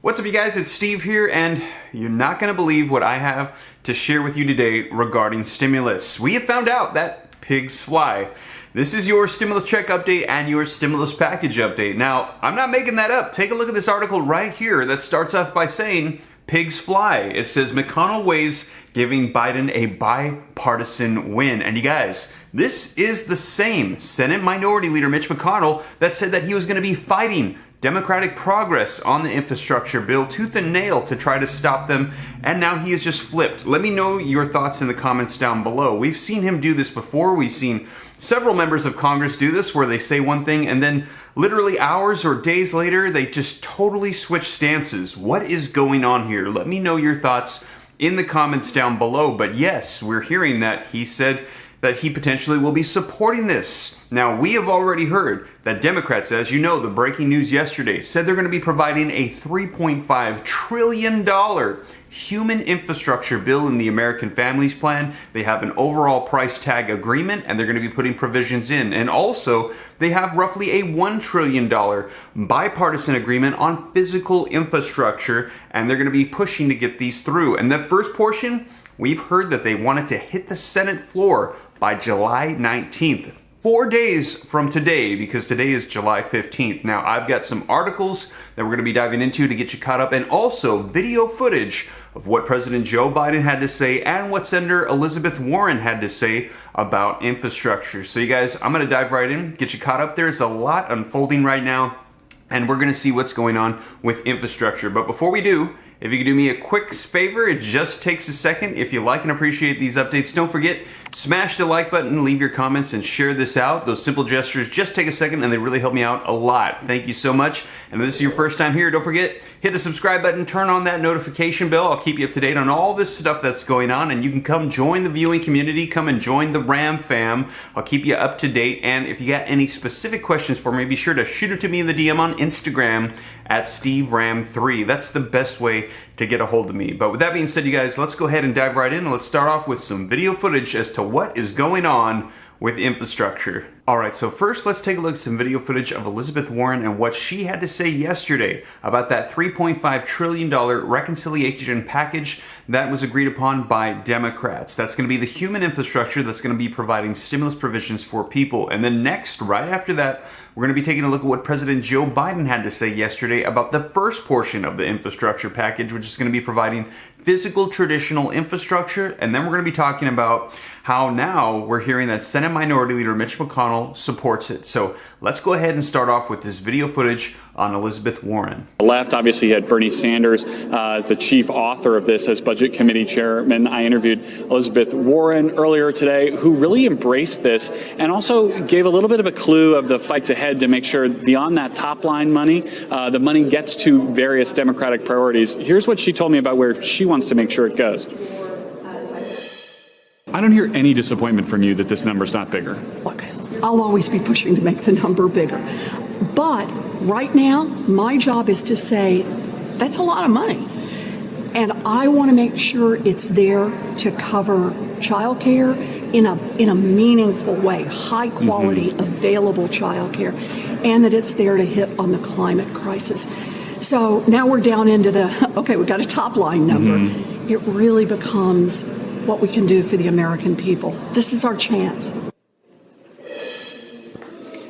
What's up, you guys? It's Steve here, and you're not going to believe what I have to share with you today regarding stimulus. We have found out that pigs fly. This is your stimulus check update and your stimulus package update. Now, I'm not making that up. Take a look at this article right here that starts off by saying, pigs fly. It says McConnell weighs giving Biden a bipartisan win. And you guys, this is the same Senate Minority Leader Mitch McConnell that said that he was going to be fighting Democratic progress on the infrastructure bill tooth and nail to try to stop them, and now he has just flipped. Let me know your thoughts in the comments down below. We've seen him do this before. We've seen several members of Congress do this where they say one thing and then literally hours or days later they just totally switch stances. What is going on here? Let me know your thoughts in the comments down below. But yes, we're hearing that he said that he potentially will be supporting this. Now, we have already heard that Democrats, as you know, the breaking news yesterday, said they're going to be providing a $3.5 trillion human infrastructure bill in the American Families Plan. They have an overall price tag agreement, and they're going to be putting provisions in. And also, they have roughly a $1 trillion bipartisan agreement on physical infrastructure, and they're going to be pushing to get these through. And that first portion, we've heard that they wanted to hit the Senate floor by July 19th. 4 days from today, because today is July 15th. Now, I've got some articles that we're going to be diving into to get you caught up, and also video footage of what President Joe Biden had to say and what Senator Elizabeth Warren had to say about infrastructure. So you guys, I'm going to dive right in, get you caught up. There's a lot unfolding right now, and we're going to see what's going on with infrastructure. But before we do, if you could do me a quick favor, it just takes a second. If you like and appreciate these updates, don't forget, smash the like button, leave your comments, and share this out. Those simple gestures just take a second, and they really help me out a lot. Thank you so much. And if this is your first time here, don't forget, hit the subscribe button, turn on that notification bell. I'll keep you up to date on all this stuff that's going on, and you can come join the viewing community, come and join the Ram fam. I'll keep you up to date, and if you got any specific questions for me, be sure to shoot it to me in the DM on Instagram at SteveRam3. That's the best way to get a hold of me. But with that being said, you guys, let's go ahead and dive right in, and let's start off with some video footage as to what is going on with infrastructure. Alright, so first let's take a look at some video footage of Elizabeth Warren and what she had to say yesterday about that $3.5 trillion reconciliation package that was agreed upon by Democrats. That's going to be the human infrastructure that's going to be providing stimulus provisions for people. And then next, right after that, we're going to be taking a look at what President Joe Biden had to say yesterday about the first portion of the infrastructure package, which is going to be providing physical traditional infrastructure. And then we're going to be talking about how now we're hearing that Senate Minority Leader Mitch McConnell supports it. So let's go ahead and start off with this video footage on Elizabeth Warren. Left, obviously, you had Bernie Sanders as the chief author of this as Budget Committee Chairman. I interviewed Elizabeth Warren earlier today, who really embraced this and also gave a little bit of a clue of the fights ahead to make sure beyond that top line money, the money gets to various Democratic priorities. Here's what she told me about where she wants to make sure it goes. I don't hear any disappointment from you that this number's not bigger. Look, I'll always be pushing to make the number bigger. But right now, my job is to say, that's a lot of money. And I want to make sure it's there to cover childcare in a meaningful way, high quality, available childcare, and that it's there to hit on the climate crisis. So now we're down into the, okay, we've got a top line number. It really becomes what we can do for the American people. This is our chance.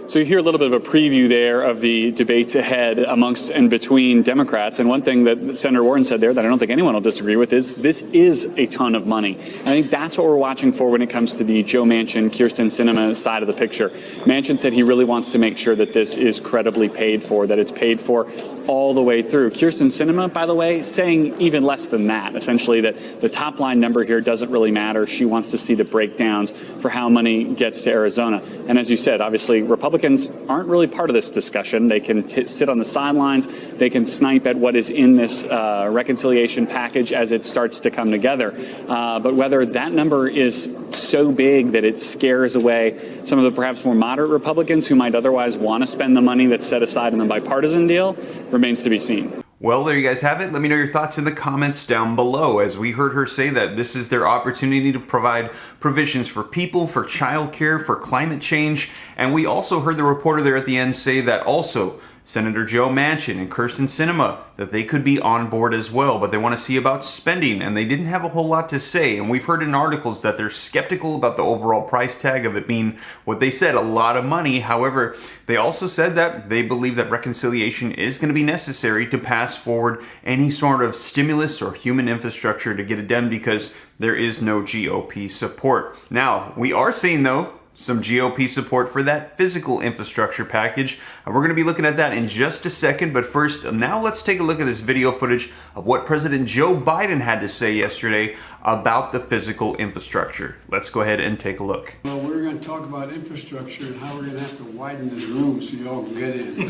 So you hear a little bit of a preview there of the debates ahead amongst and between Democrats. And one thing that Senator Warren said there that I don't think anyone will disagree with is this is a ton of money. I think that's what we're watching for when it comes to the Joe Manchin, Kyrsten Sinema side of the picture. Manchin said he really wants to make sure that this is credibly paid for, that it's paid for all the way through. Kyrsten Sinema, by the way, saying even less than that, essentially that the top line number here doesn't really matter. She wants to see the breakdowns for how money gets to Arizona. And as you said, obviously, Republicans aren't really part of this discussion. They can sit on the sidelines. They can snipe at what is in this reconciliation package as it starts to come together. But whether that number is so big that it scares away some of the perhaps more moderate Republicans who might otherwise want to spend the money that's set aside in the bipartisan deal remains to be seen. Well, there you guys have it. Let me know your thoughts in the comments down below, as we heard her say that this is their opportunity to provide provisions for people, for childcare, for climate change. And we also heard the reporter there at the end say that also Senator Joe Manchin and Kirsten Sinema that they could be on board as well, but they want to see about spending, and they didn't have a whole lot to say. And we've heard in articles that they're skeptical about the overall price tag of it being what they said, a lot of money. However, they also said that they believe that reconciliation is going to be necessary to pass forward any sort of stimulus or human infrastructure to get it done, because there is no GOP support. Now, we are seeing, though, some GOP support for that physical infrastructure package. We're going to be looking at that in just a second, but first, now let's take a look at this video footage of what President Joe Biden had to say yesterday about the physical infrastructure. Let's go ahead and take a look. Well, we're going to talk about infrastructure and how we're going to have to widen this room so you all can get in.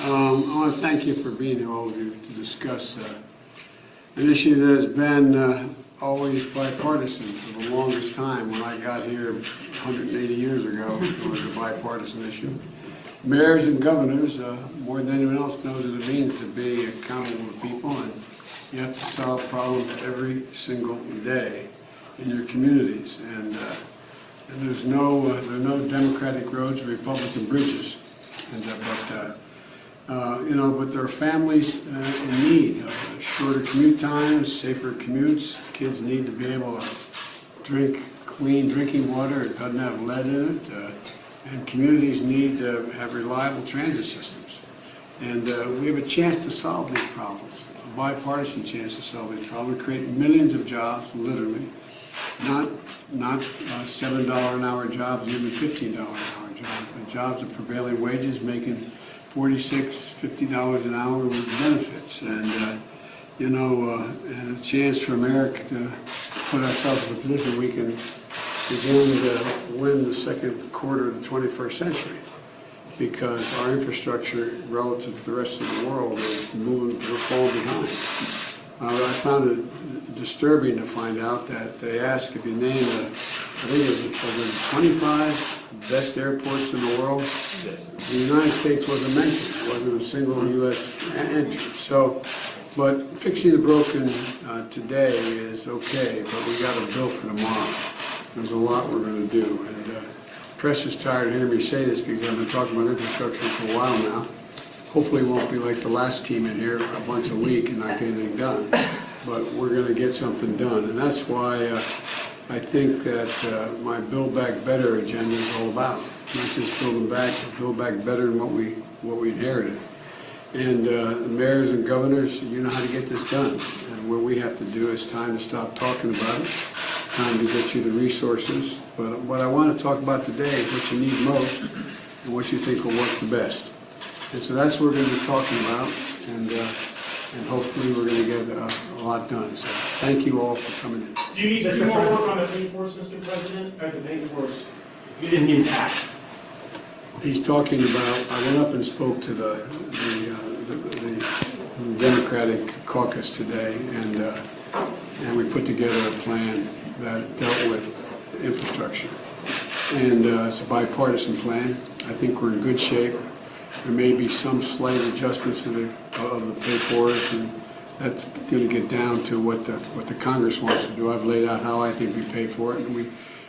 I want to thank you for being here, all of you, to discuss an issue that has been always bipartisan for the longest time. When I got here 180 years ago, it was a bipartisan issue. Mayors and governors, more than anyone else, knows what it means to be accountable to people, and you have to solve problems every single day in your communities. And there's no Democratic roads or Republican bridges. But there are families in need of shorter commute times, safer commutes. Kids need to be able to drink clean drinking water. It doesn't have lead in it. And communities need to have reliable transit systems. And we have a chance to solve these problems, a bipartisan chance to solve these problems, create millions of jobs, literally, not $7 an hour jobs, even $15 an hour jobs, but jobs at prevailing wages, making $46, $50 an hour with benefits, and and a chance for America to put ourselves in a position we can begin to win the second quarter of the 21st century, because our infrastructure relative to the rest of the world is moving, we're falling behind. I found it disturbing to find out that they ask if you name I think it was 25 best airports in the world. The United States wasn't mentioned. It wasn't a single U.S. entry. So, but fixing the broken today is okay, but we got a bill for tomorrow. There's a lot we're going to do. And the press is tired of hearing me say this because I've been talking about infrastructure for a while now. Hopefully it won't be like the last team in here once a week and not get anything done. But we're going to get something done. And that's why I think that my Build Back Better agenda is all about. Not just building back, but build back better than what we inherited. And mayors and governors, you know how to get this done. And what we have to do is time to stop talking about it, time to get you the resources. But what I want to talk about today is what you need most and what you think will work the best. And so that's what we're going to be talking about. And hopefully we're going to get a lot done. So thank you all for coming in. Do you need to do more work on the pay force, Mr. President, or the pay force in the intact? He's talking about, I went up and spoke to the Democratic caucus today, and we put together a plan that dealt with infrastructure. And it's a bipartisan plan. I think we're in good shape. There may be some slight adjustments of the pay for us, and that's going to get down to what the Congress wants to do. I've laid out how I think we pay for it, and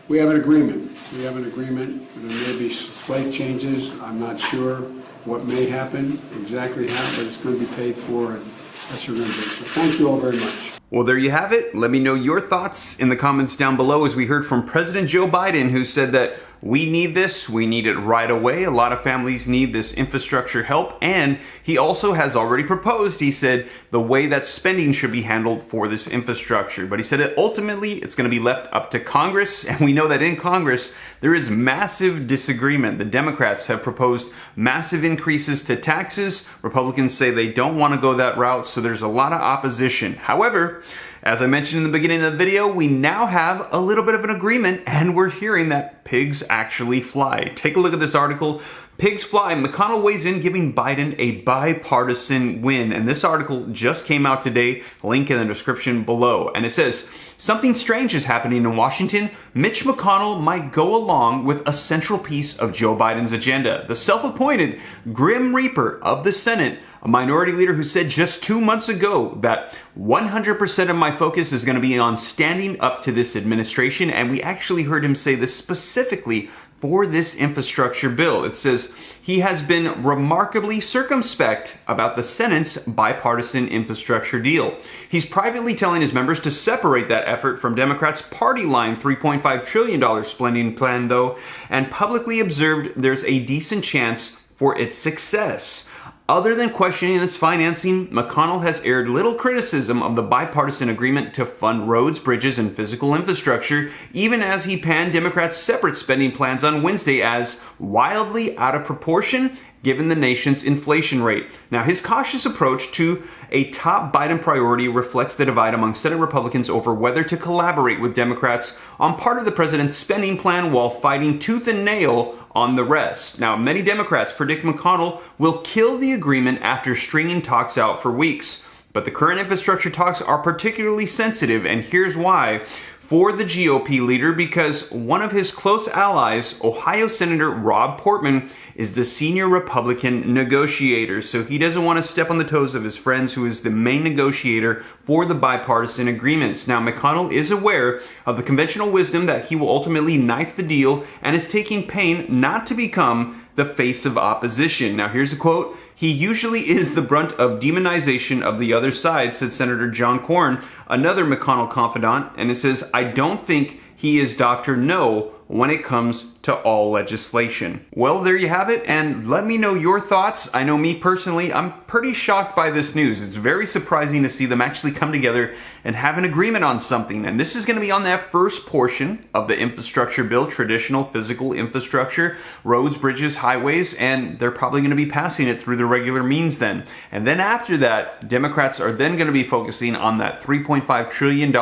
we have an agreement. We have an agreement. There may be slight changes. I'm not sure what may happen, exactly how, but it's going to be paid for, and that's what we're going to do. So thank you all very much. Well, there you have it. Let me know your thoughts in the comments down below, as we heard from President Joe Biden, who said that we need this. We need it right away. A lot of families need this infrastructure help. And he also has already proposed, he said, the way that spending should be handled for this infrastructure. But he said that ultimately it's going to be left up to Congress. And we know that in Congress, there is massive disagreement. The Democrats have proposed massive increases to taxes. Republicans say they don't want to go that route. So there's a lot of opposition. However, as I mentioned in the beginning of the video, we now have a little bit of an agreement, and we're hearing that pigs actually fly. Take a look at this article. Pigs fly. McConnell weighs in, giving Biden a bipartisan win. And this article just came out today. Link in the description below. And it says, something strange is happening in Washington. Mitch McConnell might go along with a central piece of Joe Biden's agenda. The self-appointed Grim Reaper of the Senate, a minority leader who said just 2 months ago that 100% of my focus is going to be on standing up to this administration. And we actually heard him say this specifically for this infrastructure bill. It says he has been remarkably circumspect about the Senate's bipartisan infrastructure deal. He's privately telling his members to separate that effort from Democrats' party line $3.5 trillion spending plan, though, and publicly observed there's a decent chance for its success. Other than questioning its financing, McConnell has aired little criticism of the bipartisan agreement to fund roads, bridges, and physical infrastructure, even as he panned Democrats' separate spending plans on Wednesday as wildly out of proportion given the nation's inflation rate. Now, his cautious approach to a top Biden priority reflects the divide among Senate Republicans over whether to collaborate with Democrats on part of the president's spending plan while fighting tooth and nail on the rest. Now, many Democrats predict McConnell will kill the agreement after stringing talks out for weeks. But the current infrastructure talks are particularly sensitive, and here's why. For the GOP leader, because one of his close allies, Ohio Senator Rob Portman, is the senior Republican negotiator. So he doesn't want to step on the toes of his friends, who is the main negotiator for the bipartisan agreements. Now, McConnell is aware of the conventional wisdom that he will ultimately knife the deal and is taking pain not to become the face of opposition. Now, here's a quote. "He usually is the brunt of demonization of the other side," said Senator John Cornyn, another McConnell confidant, and it says, "I don't think he is Dr. No when it comes to all legislation." Well, there you have it, and let me know your thoughts. I know me personally, I'm pretty shocked by this news. It's very surprising to see them actually come together and have an agreement on something, and this is going to be on that first portion of the infrastructure bill, traditional physical infrastructure, roads, bridges, highways, and they're probably going to be passing it through the regular means then. And then after that, Democrats are then going to be focusing on that $3.5 trillion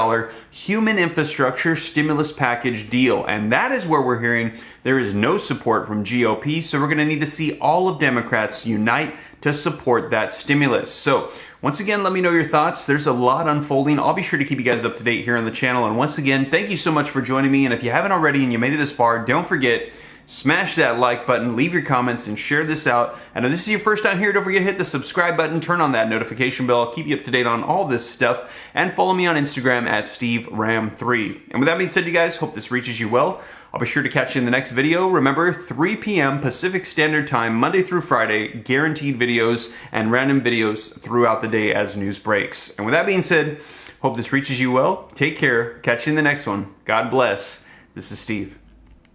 human infrastructure stimulus package deal, and that is where we're hearing there is no support from GOP, so we're going to need to see all of Democrats unite to support that stimulus. So once again, let me know your thoughts. There's a lot unfolding. I'll be sure to keep you guys up to date here on the channel. And once again, thank you so much for joining me. And if you haven't already and you made it this far, don't forget, smash that like button, leave your comments, and share this out. And if this is your first time here, don't forget to hit the subscribe button, turn on that notification bell. I'll keep you up to date on all this stuff. And follow me on Instagram at SteveRam3. And with that being said, you guys, hope this reaches you well. I'll be sure to catch you in the next video. Remember, 3 p.m. Pacific Standard Time, Monday through Friday, guaranteed videos and random videos throughout the day as news breaks. And with that being said, hope this reaches you well. Take care. Catch you in the next one. God bless. This is Steve.